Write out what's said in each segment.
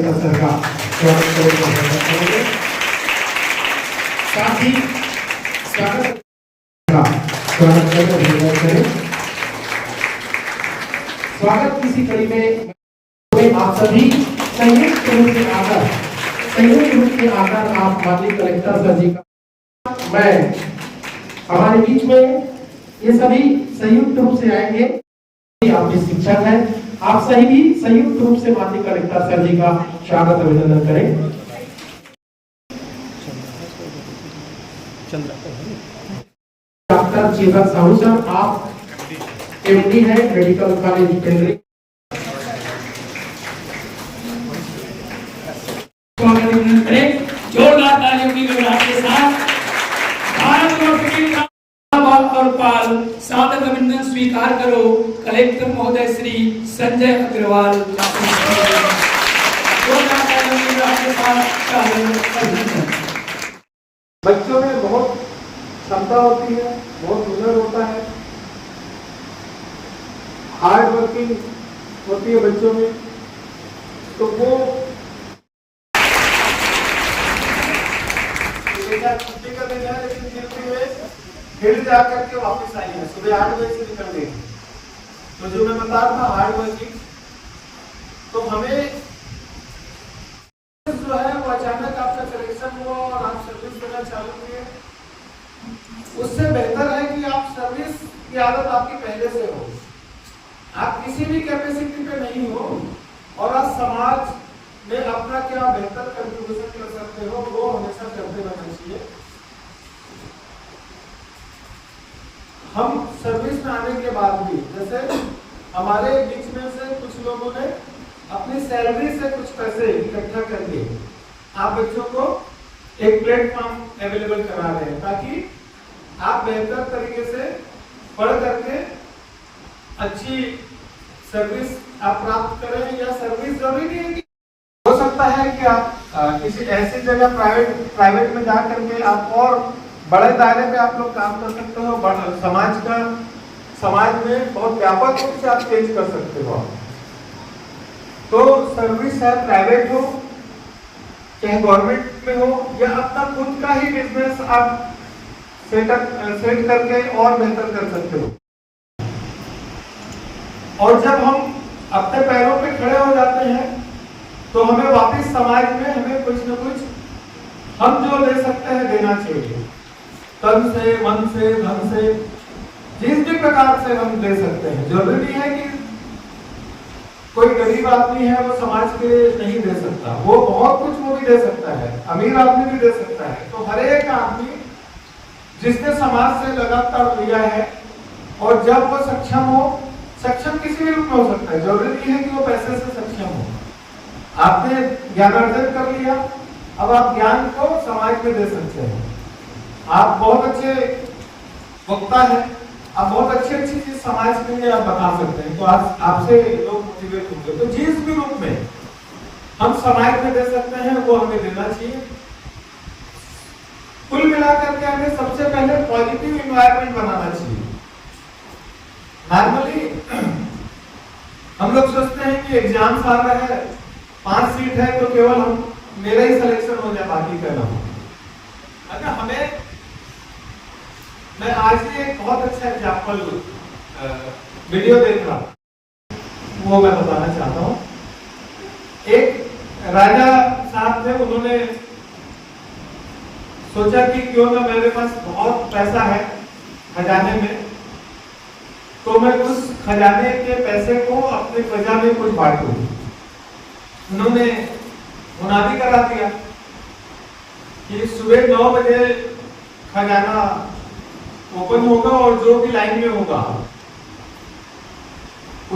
Collector sir का स्वागत करेंगे। साथ ही स्वागत करें। स्वागत किसी कड़ी में आप सभी संयुक्त रूप से आकर आप माननीय कलेक्टर सर जी का मैं हमारे बीच में ये सभी संयुक्त रूप से आएंगे। आप भी शिक्षक हैं, आप सही भी संयुक्त रूप से माननीय कलेक्टर सर जी का स्वागत अभिनंदन करें। डॉक्टर चेतन साहू सर, आप एमडी है मेडिकल कॉलेज केंद्रीय। जोरदार तालियों की गड़गड़ाहट के साथ भारत और और पाल सादर अभिनंदन स्वीकार करो कलेक्टर महोदय श्री संजय अग्रवाल। बच्चों में बहुत क्षमता होती है, बहुत हुनर होता है, हार्ड वर्किंग होती है बच्चों में, तो वो छुट्टी का दिन है लेकिन फिर भी वे फिर जा करके वापस आई है। सुबह 8 बजे से निकल गई। तो जो मैं बता रहा था हार्ड वर्किंग, तो हमें जो है वो अचानक आपका सिलेक्शन हुआ और आप सर्विस देना चालू किए, उससे बेहतर है कि आप सर्विस की आदत आपकी पहले से हो। आप किसी भी कैपेसिटी पे नहीं हो और आप समाज में अपना क्या बेहतर कंट्रीब्यूशन कर सकते हो वो हमेशा करते रहना चाहिए। हम सर्विस में आने के बाद भी जैसे हमारे बीच में से कुछ लोगों ने अपनी सैलरी से कुछ पैसे इकट्ठा करके आप बच्चों को एक प्लेटफॉर्म अवेलेबल करा रहे हैं ताकि आप बेहतर तरीके से पढ़ करके अच्छी सर्विस आप प्राप्त करें। या सर्विस जरूरी नहीं है कि हो सकता है कि आप किसी ऐसी जगह प्राइवेट में जा करके आप और बड़े दायरे में आप लोग काम कर सकते हो, समाज में बहुत व्यापक रूप से आप चेंज कर सकते हो। तो सर्विस है, प्राइवेट हो चाहे गवर्नमेंट में हो या अपना खुद का ही बिजनेस आप सेट करके और बेहतर कर सकते हो। और जब हम अपने पैरों पे खड़े हो जाते हैं तो हमें वापस समाज में हमें कुछ न कुछ हम जो दे सकते हैं देना चाहिए। तन से, मन से, धन से, जिस भी प्रकार से हम दे सकते हैं। जरूरी है कि कोई गरीब आदमी है वो समाज के नहीं दे सकता, वो बहुत कुछ वो भी दे सकता है, अमीर आदमी भी दे सकता है। तो हर एक आदमी जिसने समाज से लगातार लिया है और जब वो सक्षम किसी भी रूप में हो सकता है, जरूरी नहीं है कि वो पैसे से सक्षम हो। आपने ज्ञान अर्जन कर लिया, अब आप ज्ञान को समाज में दे सकते हैं। आप बहुत अच्छे वक्ता हैं, आप बहुत अच्छी चीज समाज के लिए आप बता सकते हैं, तो आज आपसे लोग मोटिवेट होंगे। तो जिस भी रूप में हम समाज में दे सकते हैं वो हमें देना चाहिए। कुल मिलाकर के हमें सबसे पहले पॉजिटिव एनवायरनमेंट बनाना चाहिए। नॉर्मली हम लोग सोचते हैं कि एग्जाम आ रहा है, 5 सीट है तो केवल मेरा ही सिलेक्शन हो जाए, बाकी का ना हो। अगर मैं आज ही एक बहुत अच्छा एग्जाम्पल वीडियो देख रहा हूं, वो मैं बताना चाहता हूं। एक राजा साहब थे, उन्होंने सोचा कि क्यों ना मेरे पास बहुत पैसा है खजाने में, तो मैं उस खजाने के पैसे को अपनी प्रजा में कुछ बांटूं। उन्होंने मुनादी करा दिया कि सुबह 9 बजे खजाना ओपन होगा और जो भी लाइन में होगा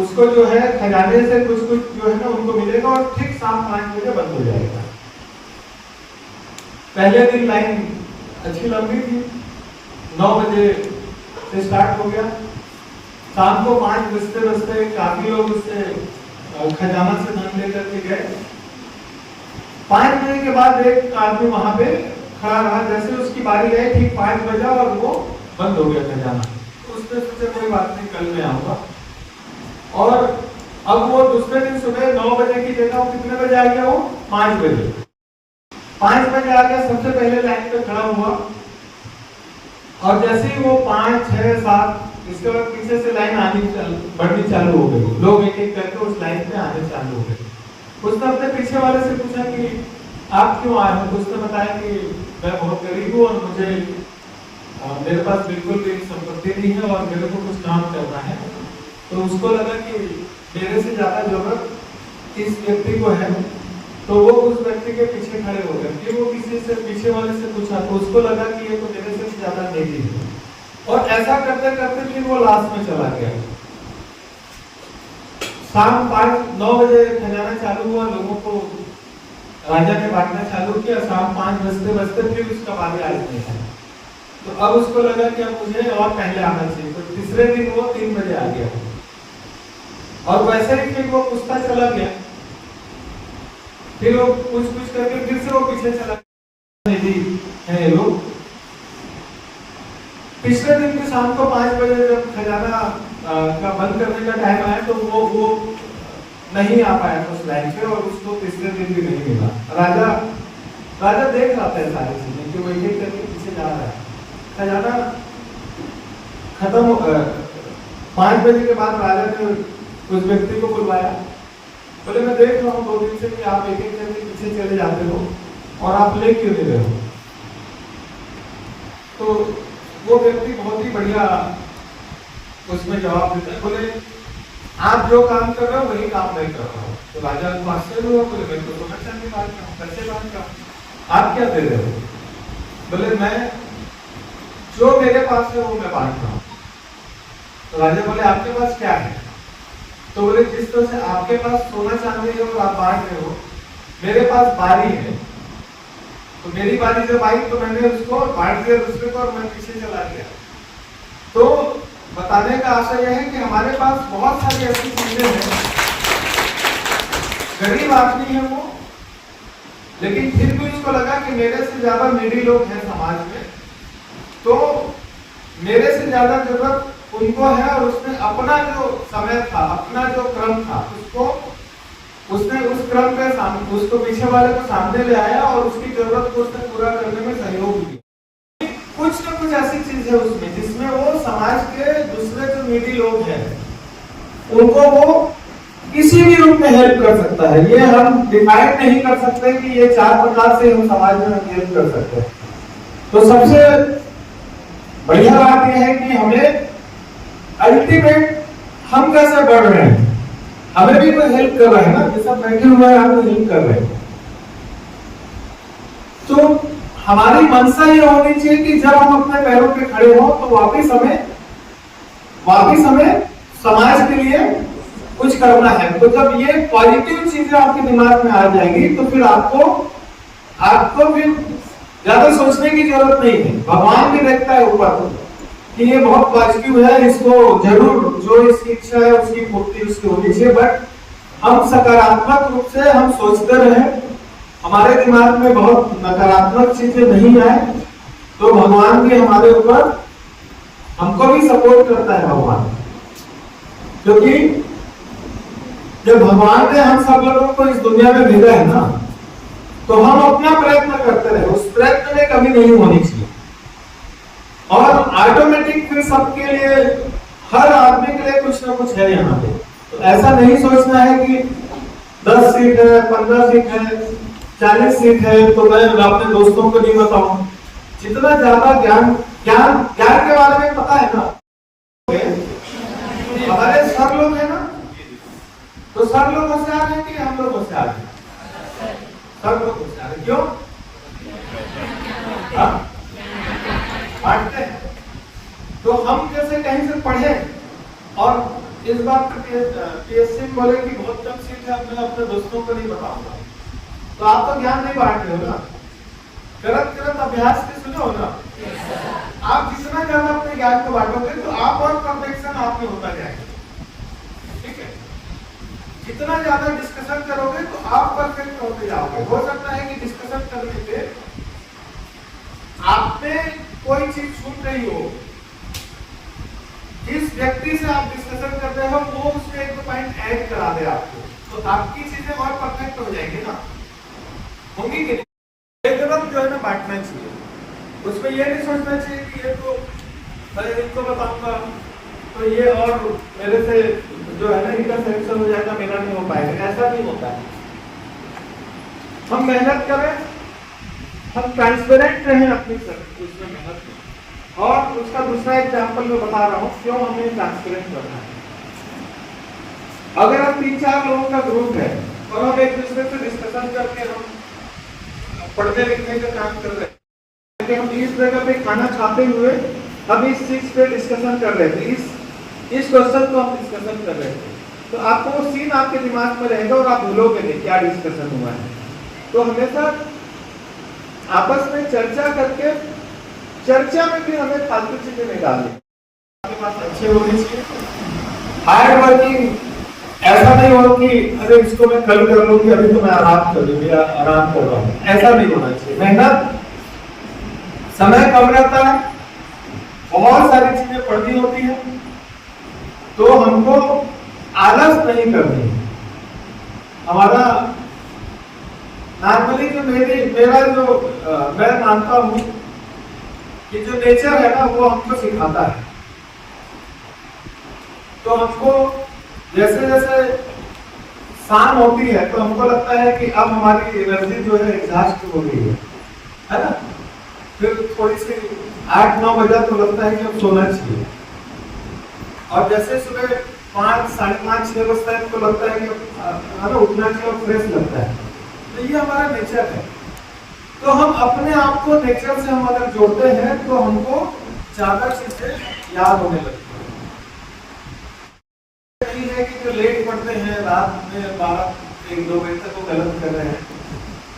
उसको जो है खजाने से कुछ जो है ना उनको मिलेगा और ठीक शाम 5 बजे बंद हो जाएगा। पहले दिन लाइन अच्छी लंबी थी, 9 बजे से स्टार्ट हो गया, शाम को 5 बजते काफी लोग उससे खजाना से धन लेकर के गए। 5 बजे के बाद एक आदमी वहां पे खड़ा रहा, जैसे उसकी बारी आई ठीक 5 बजा और वो बंद हो गया खजाना। तो उसने सोचा कोई बात नहीं, कल मैं आऊंगा। और अब वो दूसरे दिन सुबह 9 बजे की जगह कितने बजे आ गया, वो 5 बजे। 5 बजे आ गया, सबसे पहले लाइन पे खड़ा हुआ, और जैसे ही वो 5, 6, 7, इसके बाद पीछे से लाइन बढ़नी चालू हो गई। लोग एक एक करके उस लाइन पे आने चालू हो गए। उसने अपने पीछे वाले से पूछा कि आप क्यों आए हो? उसने बताया कि मैं बहुत गरीब हूँ और मुझे मेरे पास बिल्कुल भी संपत्ति नहीं है और मेरे को कुछ काम करना है। तो उसको लगा कि मेरे से ज्यादा जरूरत इस व्यक्ति को है, तो वो उस व्यक्ति के पीछे खड़े हो गए। फिर वो किसी से पीछे वाले से पूछा, तो उसको लगा कि ये तो मेरे से ज्यादा नेकी है, और ऐसा करते करते फिर वो लास्ट में चला गया। शाम 5-9 बजे खजाना चालू हुआ, लोगों को राजा ने बांटना चालू किया। शाम 5 बजते बजते फिर उसका बारी आज नहीं है। तो अब उसको लगा कि अब मुझे और पहले आना चाहिए। तो तीसरे दिन वो 3 बजे आ गया, और वैसे ही फिर वो पूछता चला गया। फिर वो पूछ करके फिर से वो पीछे चला गया। है लोग पिछले दिन की शाम को 5 बजे जब खजाना का बंद करने का टाइम आया, तो वो नहीं आ पाया था उस लाइन पे, और उसको तीसरे दिन भी नहीं मिला। राजा देख रहा था सारी चीजें कि वो एक एक करके पीछे जा रहा है। खजाना खत्म 5 बजे के बाद राजा ने उस व्यक्ति को बुलवाया। बोले, मैं देख रहा हूँ 2 दिन से कि आप एक एक करके पीछे चले जाते हो और आप ले क्यों नहीं रहे हो? तो वो व्यक्ति बहुत ही बढ़िया उसमें जवाब देता है। बोले, आप जो काम कर रहे हो वही काम मैं कर रहा हूँ। तो राजा को आश्चर्य हुआ। बोले, मैं तो सोना चांदी बात कर रहा हूँ, कैसे बात कर रहा हूँ, आप क्या दे रहे हो? बोले, मैं जो मेरे पास है वो मैं बांट रहा हूँ। तो राजा बोले, आपके पास क्या है? तो बोले, जिस तरह से आपके पास सोना चांदी है और आप बांट रहे हो, मेरे पास बारी है। तो मेरी बारी जब आई तो मैंने उसको बांट दिया दूसरे को, और मैं पीछे चला गया। तो बताने का आशय यह है कि हमारे पास बहुत सारी ऐसी चीजें हैं, गरीब आदमी है वो, लेकिन फिर भी उसको लगा कि मेरे से ज्यादा नीडी लोग हैं समाज में, तो मेरे से ज्यादा जरूरत उनको है। और उसने अपना जो समय था, अपना जो क्रम था, उसने उस क्रम पे उसको पीछे वाले को सामने ले आया और उसकी जरूरत को उसने पूरा करने में सहयोग दिया। कुछ न कुछ ऐसी चीज है उसमें जिसमें वो समाज के दूसरे जो नीडी लोग हैं उनको वो किसी भी रूप में हेल्प कर सकता है। ये हम डिफाइन नहीं कर सकते कि ये 4 प्रकार से हम समाज में हेल्प कर सकते हैं। तो सबसे बढ़िया बात यह है कि हमें अल्टीमेट हम कैसे बढ़ रहे हैं, हमें भी कोई हेल्प कर रहा है ना, ये सब बैठे हुए हैं, हमें हेल्प कर रहे हैं। तो हमारी मंशा ये होनी चाहिए कि जब हम अपने पैरों पे खड़े हो तो वापिस हमें समाज के लिए कुछ करना है। तो जब ये पॉजिटिव चीजें आपके दिमाग में आ जाएंगी तो फिर आपको फिर ज्यादा सोचने की जरूरत नहीं है। भगवान भी देखता है ऊपर कि ये बहुत पॉजिटिव है, इसको जरूर जो इसकी इच्छा है उसकी पूर्ति उसकी होनी चाहिए। बट हम सकारात्मक रूप से हम सोचते रहे, हमारे दिमाग में बहुत नकारात्मक चीजें नहीं आए, तो भगवान भी हमारे ऊपर हमको भी सपोर्ट करता है भगवान। क्योंकि जब भगवान ने हम सब लोगों को इस दुनिया में भेजा है ना, तो हम अपना प्रयत्न करते रहे, उस प्रयत्न में कमी नहीं होनी चाहिए। और ऑटोमेटिक फिर सबके लिए, हर आदमी के लिए कुछ ना कुछ है यहाँ पे। तो ऐसा नहीं सोचना है कि 10 सीट है, 15 सीट है, 40 सीट है तो मैं अपने दोस्तों को नहीं बताऊं। जितना ज्यादा ज्ञान के बारे में पता है ना, हमारे सर लोग हैं ना, तो सर लोग होशियार हैं कि हम लोग होशियार हैं? सब लोग होशियार हैं। क्यों? बांटते हैं। तो हम जैसे कहीं से पढ़े और इस बात पर पीएससी बोले कि बहुत कम सीट है, मैं अपने दोस्तों को नहीं बताऊंगा, तो आप तो ज्ञान नहीं बांट रहे हो ना, करत अभ्यास के सुने हो ना। आप जितना ज्यादा अपने ज्ञान को बांटोगे तो आप और परफेक्शन आप में होता जाएगा। ठीक है, जितना ज्यादा डिस्कशन करोगे तो आप परफेक्ट होते जाओगे। हो सकता है कि डिस्कशन करने से आप में कोई चीज छूट रही हो, जिस व्यक्ति से आप डिस्कशन कर रहे हो वो उसमें 1-2 पॉइंट ऐड करा दे आपको, तो आपकी चीजें और परफेक्ट हो जाएंगी ना। होंगी कि नहीं? एकदम जो है ना बांटना चाहिए, उसमें ये नहीं सोचना चाहिए कि ये तो मैं इनको बताऊंगा तो ये और मेरे से जो है ना इनका सिलेक्शन हो जाएगा, मेरा नहीं हो पाएगा, ऐसा नहीं होता है। हम मेहनत करें, हम ट्रांसपेरेंट रहें अपनी उसमें मेहनत में। और उसका दूसरा एग्जाम्पल मैं बता रहा हूँ क्यों हमें ट्रांसपेरेंट करना है। अगर हम 3-4 लोगों का ग्रुप है और हम एक दूसरे से डिस्कशन करके हम पढ़ने लिखने का काम कर रहे हैं कि हम इस जगह पे खाना खाते हुए हम इस चीज पे डिस्कशन कर रहे थे, इस क्वेश्चन को हम डिस्कशन कर रहे थे, तो आपको वो सीन आपके दिमाग में रहेगा और आप भूलोगे नहीं क्या डिस्कशन हुआ है। तो हमेशा आपस में चर्चा करके, चर्चा में भी हमें फालतू चीजें नहीं डालनी, आपके पास अच्छे होने चाहिए। हार्ड वर्किंग, ऐसा नहीं हो कि अरे इसको मैं कल कर लूंगी, अभी तो मैं आराम कर लूंगी, आराम कर रहा हूँ, ऐसा नहीं होना चाहिए। मेहनत, समय कम रहता है, बहुत सारी चीजें पढ़नी होती है, तो हमको आलस नहीं करनी। हमारा नॉर्मली जो मेरा जो मैं मानता हूँ कि जो नेचर है ना वो हमको सिखाता है। तो हमको जैसे जैसे शाम होती है तो हमको लगता है कि अब हमारी एनर्जी जो है एग्जॉस्ट हो गई है ना, फिर थोड़ी सी 8-9 बजे तो लगता है कि अब सोना चाहिए, और जैसे सुबह 5, 5:30, 6 बजता है तो लगता है कि उठना चाहिए और फ्रेश लगता है। तो ये हमारा नेचर है। तो हम अपने आप को नेचर से हम अगर जोड़ते हैं तो हमको ज्यादा चीजें याद होने लगती है। कि जो लेट पढ़ते हैं रात में 12-1-2 बजे तक वो गलत कर रहे हैं,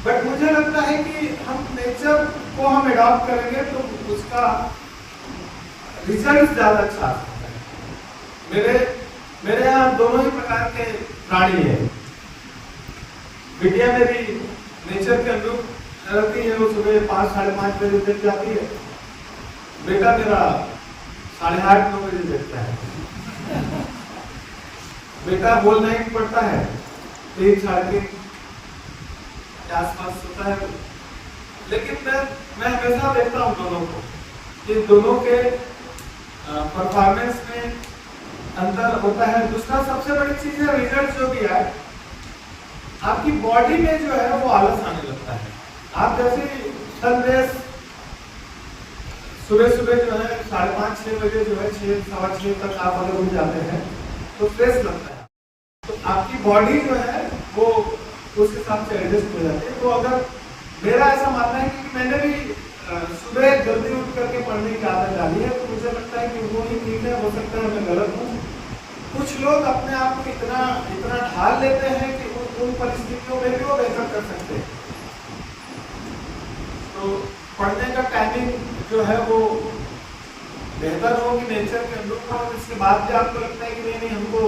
बट मुझे लगता है कि हम नेचर को हम अडॉप्ट करेंगे तो उसका रिजल्ट ज्यादा अच्छा आता है। मेरे यहाँ दोनों ही प्रकार के प्राणी है। बिटिया मेरी नेचर के अनुरूप रहती है, वो सुबह 5-5:30 बजे तक जाती है। बेटा मेरा 8:30-9 बजे देखता है। बेटा बोल नहीं पड़ता है, 3-3:30 के आसपास सोता है। लेकिन मैं हमेशा देखता हूँ दोनों को कि दोनों के परफॉर्मेंस में अंतर होता है। दूसरा सबसे बड़ी चीज है रिजल्ट जो भी है, आपकी बॉडी में जो है वो आलस आने लगता है। आप जैसे सनराइज सुबह सुबह जो है 5:30-6 बजे जो है 6-6:15 तक आप अगर उठ जाते हैं तो फ्रेश लगता है, तो आपकी बॉडी जो है वो उस हिसाब से एडजस्ट हो जाती है। तो अगर मेरा ऐसा मानना है कि मैंने भी सुबह जल्दी उठ करके पढ़ने की आदत डाली है, तो मुझे लगता है कि वो ही ठीक है। हो सकता है मैं गलत हूँ। कुछ लोग अपने आप को इतना ढाल लेते हैं कि उन परिस्थितियों में भी वो बेहतर कर सकते हैं। तो पढ़ने का टाइमिंग जो है वो बेहतर हो कि नेचर के अनुरूप हो। इसके बाद भी आपको लगता है कि नहीं हमको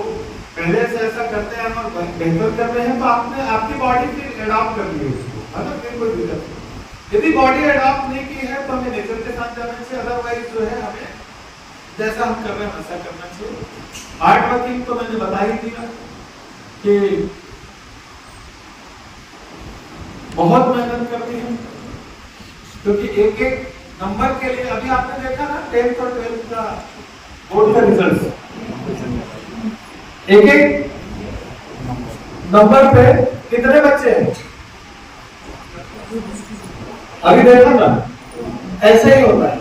पहले से ऐसा करते हैं और बेहतर कर रहे हैं, तो आपकी बॉडी फिर एडॉप्ट कर ली उसको, है ना, फिर कोई दिक्कत नहीं। यदि बॉडी एडॉप्ट नहीं की है तो हमें नेचर के साथ जाना चाहिए, अदरवाइज जो है हमें जैसा हम कर रहे हैं वैसा करना चाहिए। हार्ड वर्किंग तो मैंने बता ही दिया कि बहुत मेहनत करती है, क्योंकि एक नंबर के लिए अभी आपने देखा ना 10th और 12th का बोर्ड का रिजल्ट, एक नंबर पे कितने बच्चे हैं अभी देखा ना, ऐसे ही होता है।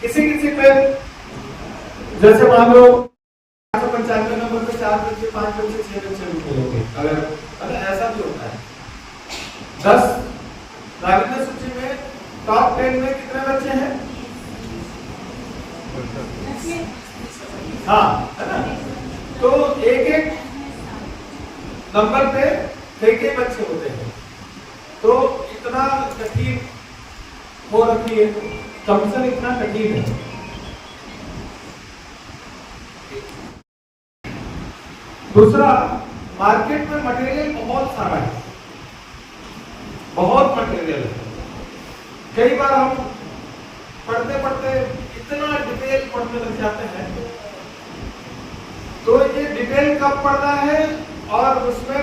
किसी पे जैसे मान लो 495 नंबर पे 4 बच्चे, 5 बच्चे, 6 बच्चे मिलेंगे, अगर ऐसा भी होता है। 10 नागरिक सूची में टॉप 10 में कितने बच्चे हैं? हाँ, है ना। तो एक नंबर पे कई बच्चे होते हैं, तो इतना कठिन हो रखी है, कंपटीशन इतना कठिन है। दूसरा, मार्केट में मटेरियल बहुत सारा है, बहुत मटेरियल है। कई बार हम पढ़ते पढ़ते इतना डिटेल पढ़ने लग जाते हैं, तो ये डिटेल कब पढ़ना है और उसमें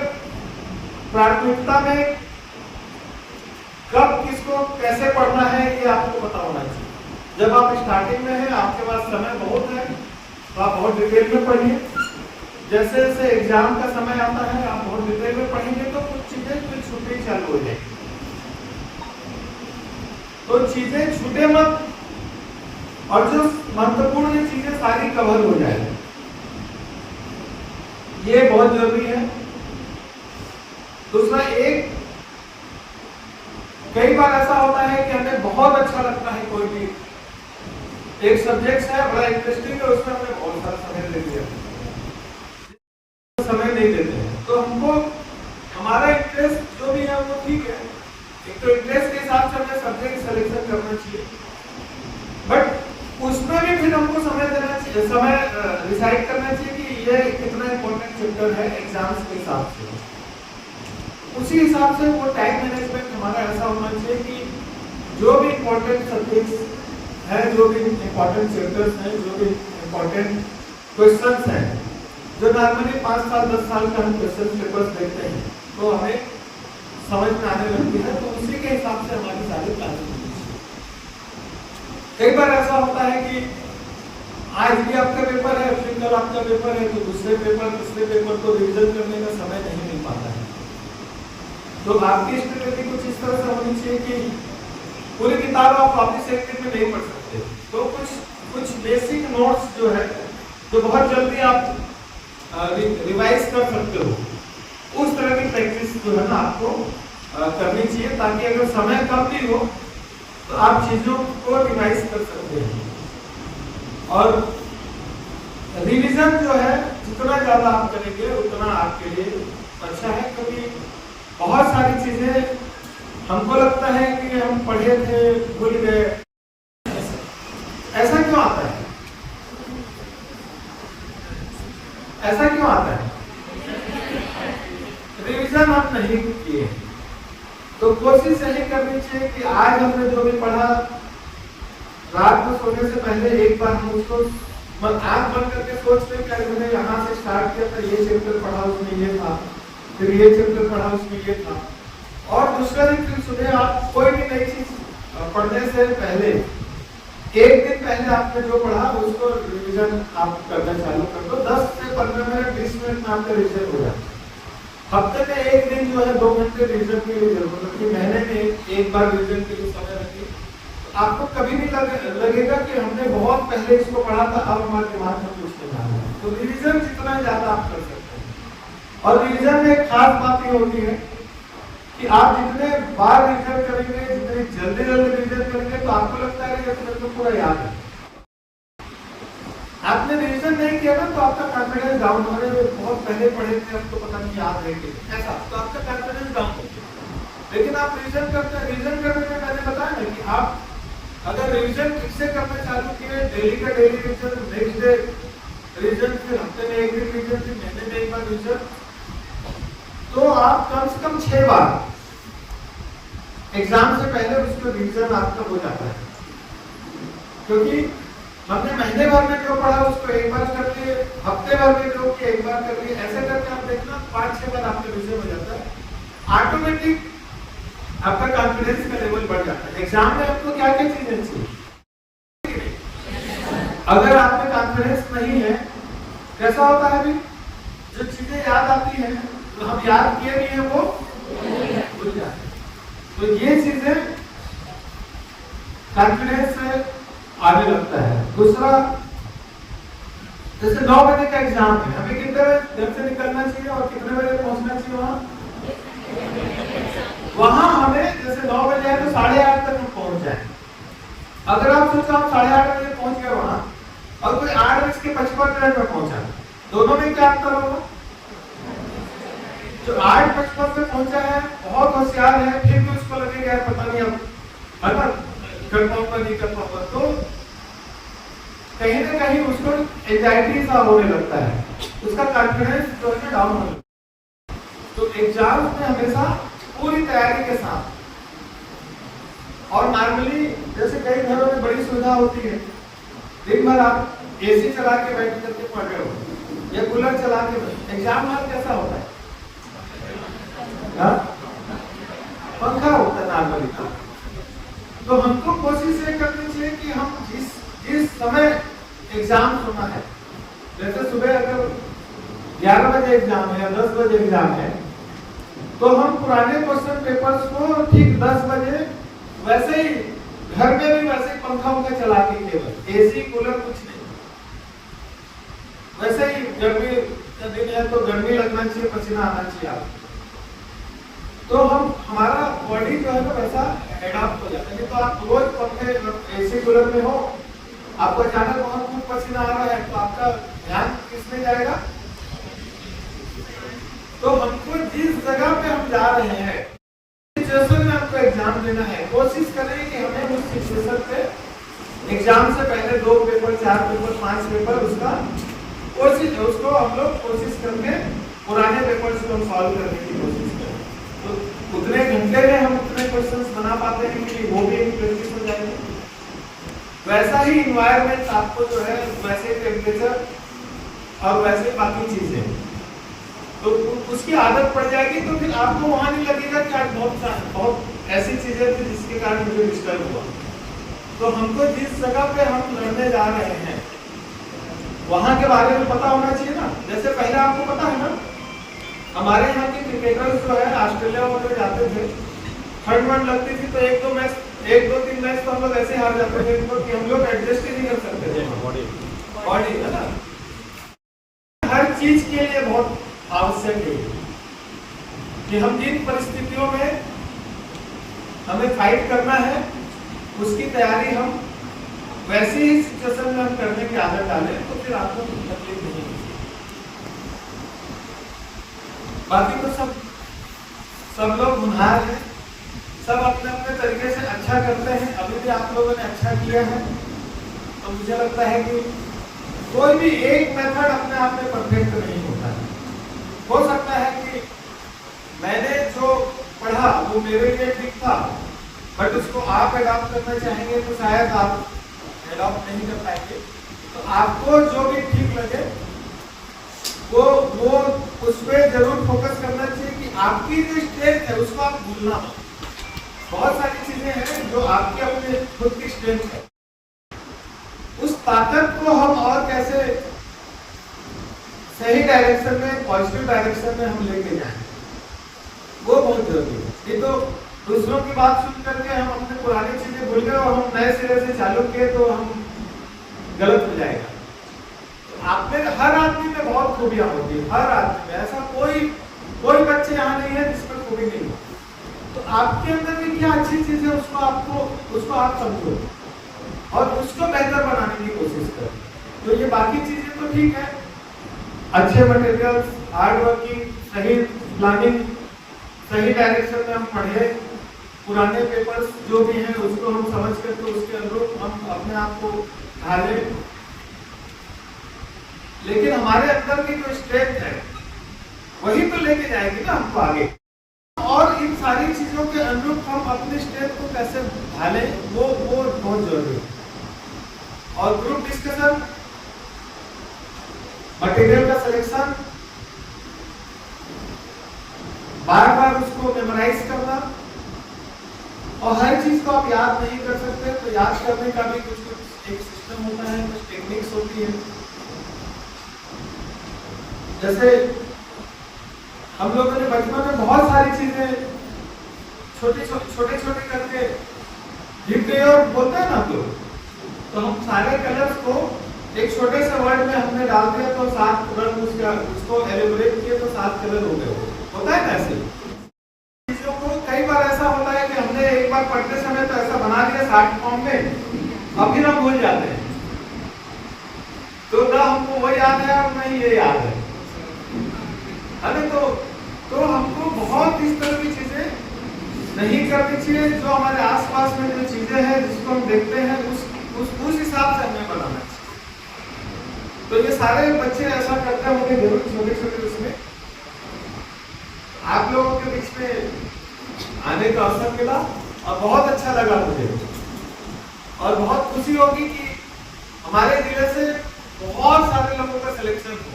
प्राथमिकता में कब किसको कैसे पढ़ना है ये आपको पता होना चाहिए। जब आप स्टार्टिंग में हैं, आपके पास समय बहुत है, तो आप बहुत डिटेल में पढ़िए। जैसे जैसे एग्जाम का समय आता है, आप बहुत डिटेल में पढ़ेंगे तो कुछ चीजें फिर छूटनी चालू हो जाएगी। तो चीजें छूटे मत, और जो महत्वपूर्ण चीजें सारी कवर हो जाए, ये बहुत जरूरी है। दूसरा, कई बार ऐसा होता है कि हमें बहुत अच्छा लगता है कोई भी एक सब्जेक्ट है, बड़ा इंटरेस्टिंग है, उसमें हमने बहुत सारा समय दे दिया, समय नहीं देते हैं। तो हमको हमारा इंटरेस्ट जो भी है वो ठीक है, एक तो इंटरेस्ट के हिसाब से हमें सब्जेक्ट सिलेक्शन करना चाहिए, बट उसमें भी फिर हमको समय देना चाहिए, समय डिसाइड करना चाहिए कि ये कितना इंपॉर्टेंट चैप्टर है एग्जाम्स के हिसाब से। उसी हिसाब से वो टाइम मैनेजमेंट हमारा ऐसा होना चाहिए कि जो भी इंपॉर्टेंट सब्जेक्ट्स हैं, जो भी इंपॉर्टेंट चैप्टर्स हैं, जो भी इंपॉर्टेंट क्वेश्चंस हैं, जो नॉर्मली 5 साल 10 साल का हम क्वेश्चन पेपर्स देखते हैं तो हमें समझ में आने लगती है, तो उसी के हिसाब से हमारी सारी प्लानिंग होनी चाहिए। कई बार ऐसा होता है कि आज भी आपका पेपर है, फिर कल आपका पेपर है, तो दूसरे पेपर तीसरे पेपर को रिविजन करने का समय नहीं मिल पाता है। तो आपकी स्ट्रेटेजी कुछ इस तरह से होनी चाहिए कि पूरी किताब आप वापस एक दिन में नहीं पढ़ सकते, तो कुछ बेसिक नोट्स जो है, जो बहुत जल्दी आप रिवाइज कर सकते हो, उस तरह की प्रैक्टिस जो है ना आपको करनी चाहिए, ताकि अगर समय कम भी हो तो आप चीजों को रिवाइज कर सकते हैं। और रिवीजन जो है जितना ज्यादा आप करेंगे उतना आपके लिए अच्छा है, क्योंकि बहुत सारी चीजें हमको लगता है कि हम पढ़े थे भूल गए। ऐसा क्यों आता है? ऐसा क्यों आता है? रिवीजन हम नहीं किए। तो कोशिश यही करनी चाहिए कि आज हमने जो भी पढ़ा, रात में सोने से पहले एक बार हम उसको आंख बंद करके सोच लें कि मैंने यहाँ से स्टार्ट किया था, ये चैप्टर पढ़ा उसमें ये था, फिर ये चैप्टर पढ़ा उसमें ये था। और दूसरा दिन फिर सुबह आप कोई भी नई चीज पढ़ने से पहले एक दिन पहले आपने जो पढ़ा उसको रिवीजन आप करना चालू कर दो। 10 से 15 मिनट 20 मिनट में आपका रिवीजन हो जाता है। हफ्ते में एक दिन जो है 2 घंटे रिवीजन के लिए जरूरत है, महीने में एक बार रिवीजन के लिए समय रखिए। आपको कभी नहीं लगेगा कि हमने बहुत पहले इसको पढ़ा था, अब हमारे दिमाग में कुछ नहीं आ रहा है। तो रिवीजन जितना ज्यादा आप कर सकते हैं। और रिवीजन में एक खास बात ये होती है कि आप जितने बार रिवीजन करेंगे, जितने जल्दी रिवीजन करेंगे, तो आपको लगता है कि मेरे को पूरा याद है। आपने रिवीजन नहीं किया ना तो आपका कॉन्फिडेंस डाउन होने में, बहुत पहले पढ़े थे अब तो पता नहीं याद है कि ऐसा, तो आपका कॉन्फिडेंस डाउन हो गया। लेकिन आप रिवीजन करते हैं, रिवीजन करने में मैंने बताया ना कि आप अगर रिवीजन ठीक से करना चालू किए, डेली का daily revision, next day revision, फिर हफ्ते में एक दिन रिवीजन, फिर महीने में एक बार रिवीजन, तो आप कम से कम 6 बार एग्जाम से पहले उसको रिवीजन आपका हो जाता है। क्योंकि हमने महीने भर में जो पढ़ा उसको एक बार कर लिए, हफ्ते भर में जो कि एक बार कर लिए, ऐसे करके आप देखना 5-6 बार आपका रिवीजन हो जाता है। ऑटोमेटिक आपका कॉन्फिडेंस का लेवल बढ़ जाता है। एग्जाम में आपको क्या क्या चीजें चाहिए? अगर आप में कॉन्फिडेंस नहीं है, कैसा होता है अभी, जो चीजें याद आती हैं तो हम याद किए नहीं है वो भूल जाते हैं। तो ये चीजें कॉन्फिडेंस से आने लगता है। दूसरा, जैसे 9 बजे का एग्जाम है, हमें कितने बजे घर से निकलना चाहिए और कितने बजे पहुंचना चाहिए वहां हमें जैसे 9 बजे है तो 8:30 तक हम पहुंच जाए। अगर आप सोचो हम 8:30 बजे पहुंच गए वहां और कोई 8:55 में पहुंचा, दोनों में क्या अंतर होगा? जो 8:55 में पहुंचा है बहुत होशियार है, फिर भी उसको लगेगा पता नहीं अब है ना कर पाऊंगा नहीं कर पाऊंगा, तो कहीं ना कहीं उसको एंजाइटी सा होने लगता है, उसका कॉन्फिडेंस जो है डाउन होने लगता है। तो एग्जाम में हमेशा पूरी तैयारी के साथ, और नॉर्मली जैसे कई घरों में बड़ी सुविधा होती है, दिन भर आप एसी चला के बैठ करके पढ़ रहे हो या कूलर चला के, एग्जाम हॉल कैसा होता है? हाँ? पंखा होता है नॉर्मली। तो हमको कोशिश ये करनी चाहिए कि हम जिस समय एग्जाम होना है, जैसे सुबह अगर 11 बजे एग्जाम है या 10 बजे एग्जाम है, तो हम पुराने क्वेश्चन पेपर्स को ठीक 10 बजे वैसे ही घर में भी वैसे ही पंखा उनका चला के, केवल एसी कूलर कुछ नहीं, वैसे ही गर्मी का दिन है तो गर्मी लगना चाहिए, पसीना आना चाहिए आपको, तो हम हमारा बॉडी जो है ना वैसा एडॉप्ट हो जाता है। नहीं तो आप रोज पंखे एसी कूलर में हो, आपको अचानक बहुत खूब पसीना आ रहा है तो आपका ध्यान किसमें जाएगा? तो हमको जिस जगह पे हम जा रहे हैं, सिचुएशन में हमको एग्जाम देना है, कोशिश करें कि हमें उस सिचुएशन पे एग्जाम से पहले 2 पेपर 4 पेपर 5 पेपर उसका कोशिश, उसको हम लोग कोशिश करके पुराने पेपर्स को हम सॉल्व करने की कोशिश करें। तो उतने घंटे में हम उतने क्वेश्चंस बना पाते हैं कि वो भी एक प्रैक्टिस हो जाएगी। वैसा ही इन्वायरमेंट आपको जो है, वैसे टेम्परेचर और वैसे बाकी चीजें, तो उसकी आदत पड़ जाएगी, तो फिर आपको वहां नहीं लगेगा कि आज बहुत ऐसी चीजें थी जिसके कारण मुझे डिस्टर्ब हुआ। तो हमको जिस जगह पे हम लड़ने जा रहे हैं वहां के बारे में पता होना चाहिए ना। जैसे पहले आपको पता है ना, हमारे यहाँ के क्रिकेटर्स जो है ऑस्ट्रेलिया वगैरह जाते थे, ठंड वंड लगती थी तो 1-2 मैच 1-2-3 मैच तो हम लोग ऐसे हार जाते थे कि हम लोग एडजस्ट ही नहीं कर सकते थे। बॉडी है ना, हर चीज के लिए बहुत आवश्यक है कि हम जिन परिस्थितियों में हमें फाइट करना है उसकी तैयारी हम वैसे ही सिचुएशन में हम करने की आदत डालें, तो फिर आपको तकलीफ नहीं होगी। बाकी तो सब लोग होनहार हैं, सब अपने अपने तरीके से अच्छा करते हैं। अभी भी आप लोगों ने अच्छा किया है, तो मुझे लगता है कि कोई भी एक मेथड अपने आप में परफेक्ट नहीं होता है। हो सकता है कि मैंने जो पढ़ा वो मेरे लिए ठीक था, बट उसको आप एडॉप्ट करना चाहेंगे तो शायद आप एडॉप्ट नहीं कर पाएंगे। तो आपको जो भी ठीक लगे वो उस पर जरूर फोकस करना चाहिए कि आपकी जो स्ट्रेंथ है उसको आप भूलना मत। बहुत सारी चीजें हैं जो आपकी अपने खुद की स्ट्रेंथ है, उस ताकत को हम और कैसे सही डायरेक्शन में, पॉजिटिव डायरेक्शन में हम लेके जाएं, वो बहुत जरूरी है। नहीं तो दूसरों की बात सुन करके हम अपने पुरानी चीजें भूल गए और हम नए सिरे से चालू किए तो हम गलत हो जाएगा। तो आप में हर आदमी में बहुत खूबियां होती है, हर आदमी में, ऐसा कोई बच्चे यहाँ नहीं है जिसमें खूबी नहीं हो। तो आपके अंदर में क्या अच्छी चीज है उसको आप समझो और उसको बेहतर बनाने की कोशिश करें। तो ये बाकी चीजें तो ठीक है, अच्छे मटेरियल्स, हार्ड वर्किंग, सही प्लानिंग, सही डायरेक्शन में हम पढ़े, पुराने पेपर्स जो भी हैं उसको हम समझ करके उसके अनुरूप हम अपने आप को ढालें। लेकिन हमारे अंदर की जो स्ट्रेंथ है वही तो लेके जाएगी ना हमको आगे। और इन सारी चीजों के अनुरूप हम अपने स्ट्रेंथ को कैसे ढालें वो बहुत जरूरी है। और ग्रुप डिस्कशन, मटेरियल का सिलेक्शन, बार बार उसको मेमोराइज करना, और हर चीज को आप याद नहीं कर सकते तो याद करने का भी कुछ एक सिस्टम होता है, कुछ टेक्निक्स होती है। जैसे हम लोगों ने बचपन में बहुत सारी चीजें छोटे करके और बोलते हैं ना तो हम सारे कलर्स को एक छोटे से वर्ड में हमने डाल दिया तो 7 रंग उसको एलिब्रेट किए तो 7 कलर हो गए। होता है ना ऐसे चीजों को। कई बार ऐसा होता है कि हमने एक बार पढ़ते समय तो ऐसा बना दिया 60 फॉर्म में, अब फिर हम भूल जाते हैं, तो ना हमको वो याद है और ना ये याद है। अरे तो हमको बहुत इस तरह की चीजें नहीं करनी चाहिए। जो हमारे आसपास में जो चीजें हैं जिसको हम देखते हैं उस हिसाब से हमें बनाना चाहिए। तो ये सारे बच्चे ऐसा करते होंगे जरूर, छोटे उसमें आप लोगों के बीच में आने का अवसर मिला और बहुत अच्छा लगा मुझे, और बहुत खुशी होगी कि हमारे जिले से बहुत सारे लोगों का सिलेक्शन हो।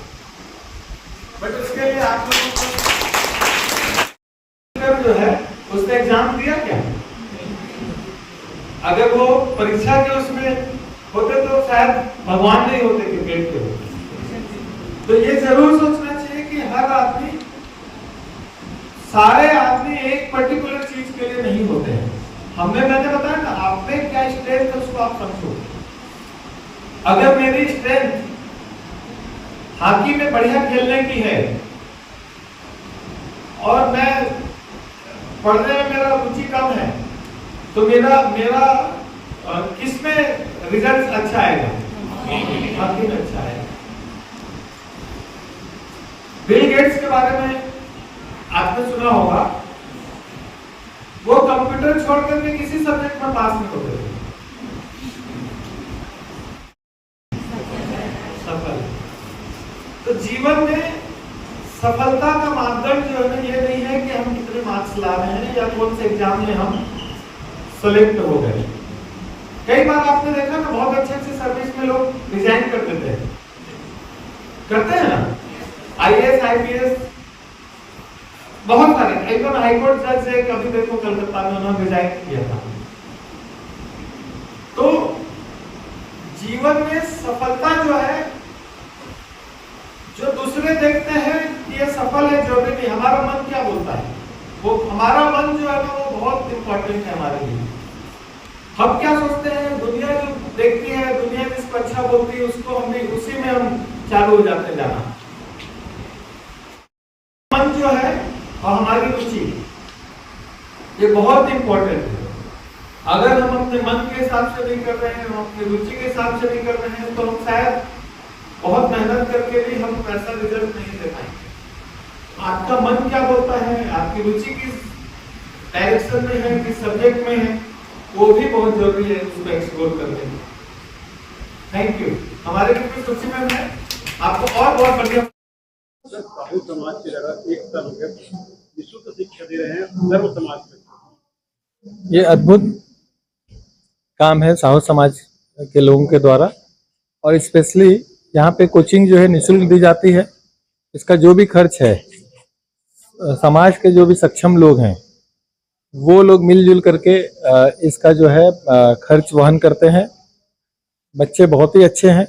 बट उसके लिए आप लोगों को उसने एग्जाम दिया क्या? अगर वो परीक्षा के उसमें होते तो शायद भगवान नहीं होते, क्रिकेट के होते। तो ये जरूर सोचना चाहिए कि हर आदमी, सारे आदमी एक पर्टिकुलर चीज के लिए नहीं होते हैं। मैंने बताया ना, आप में क्या स्ट्रेंथ है उसको आप समझो। अगर मेरी स्ट्रेंथ हॉकी में बढ़िया खेलने की है और मैं पढ़ने में मेरा रुचि कम है, तो मेरा किस में रिजल्ट अच्छा आएगा? हॉकी में अच्छा आएगा। बिल गेट्स के बारे में आपने सुना होगा, वो कंप्यूटर छोड़कर के किसी सब्जेक्ट में पास नहीं होते थे। सफल। तो जीवन में सफलता का मापदंड जो है ये नहीं है कि हम कितने मार्क्स ला रहे हैं या कौन से एग्जाम में हम सेलेक्ट हो गए। कई बार आपने देखा ना, बहुत अच्छे सर्विस में लोग रिजाइन कर देते हैं, करते हैं ना, आईएएस आईपीएस बहुत सारे। एक बार हाईकोर्ट जज से कभी देखो कलकत्ता में उन्होंने रिजाइन किया था। तो जीवन में सफलता जो है, जो दूसरे देखते हैं कि ये सफल है, जो भी नहीं, हमारा मन क्या बोलता है, वो हमारा मन जो है ना वो बहुत इंपॉर्टेंट है हमारे लिए। हम क्या सोचते हैं, दुनिया जो देखती है, दुनिया जिसको अच्छा बोलती है उसको हम भी उसी में हम चालू हो जाते हैं जाना। मन जो है और हमारी रुचि, ये बहुत इंपॉर्टेंट है। अगर हम अपने मन के हिसाब से नहीं कर रहे हैं, हम अपनी रुचि के हिसाब से नहीं कर रहे हैं, तो हम शायद बहुत मेहनत करके भी हम ऐसा रिजल्ट नहीं दे पाएंगे। आपका मन क्या बोलता है, आपकी रुचि किस डायरेक्शन में है, किस सब्जेक्ट में है, वो भी बहुत जरूरी है उसको एक्सप्लोर करने में। Thank you. हमारे बीच में सुशी मैम है, आपको और बहुत बढ़िया। साहू समाज की जगह एकता लोग निःशुल्क शिक्षा दे रहे हैं सर्व समाज में। ये अद्भुत काम है साहू समाज के लोगों के द्वारा, और स्पेशली यहाँ पे कोचिंग जो है निःशुल्क दी जाती है। इसका जो भी खर्च है, समाज के जो भी सक्षम लोग हैं वो लोग मिलजुल करके इसका जो है खर्च वहन करते हैं। बच्चे बहुत ही अच्छे हैं,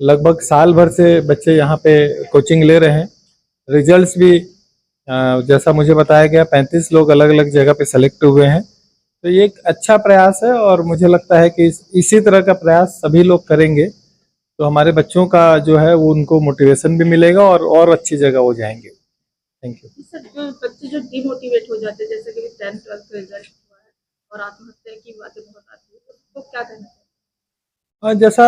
लगभग साल भर से बच्चे यहाँ पे कोचिंग ले रहे हैं। रिजल्ट्स भी जैसा मुझे बताया गया 35 लोग अलग अलग जगह पे सेलेक्ट हुए हैं। तो ये एक अच्छा प्रयास है और मुझे लगता है कि इसी तरह का प्रयास सभी लोग करेंगे तो हमारे बच्चों का जो है वो उनको मोटिवेशन भी मिलेगा और अच्छी जगह वो जाएंगे। Thank you. सर, जो बच्चे जो डिमोटिवेट हो जाते हैं, जैसे कि 10th 12th का रिजल्ट हुआ है और आत्महत्या की बातें बहुत आती है, तो क्या कहना चाहिए? जैसा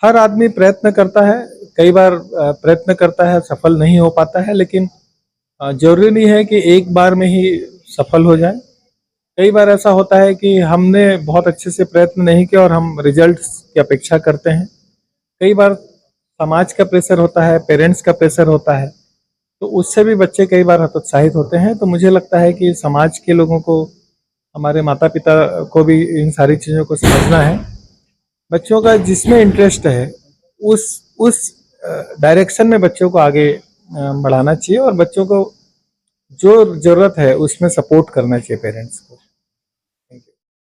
हर आदमी प्रयत्न करता है, कई बार प्रयत्न करता है सफल नहीं हो पाता है, लेकिन जरूरी नहीं है कि एक बार में ही सफल हो जाए। कई बार ऐसा होता है कि हमने बहुत अच्छे से प्रयत्न नहीं किया और हम रिजल्ट्स की अपेक्षा करते हैं। कई बार समाज का प्रेशर होता है, पेरेंट्स का प्रेशर होता है, तो उससे भी बच्चे कई बार हतोत्साहित होते हैं। तो मुझे लगता है कि समाज के लोगों को, हमारे माता पिता को भी इन सारी चीज़ों को समझना है। बच्चों का जिसमें इंटरेस्ट है उस डायरेक्शन में बच्चों को आगे बढ़ाना चाहिए और बच्चों को जो ज़रूरत है उसमें सपोर्ट करना चाहिए पेरेंट्स को।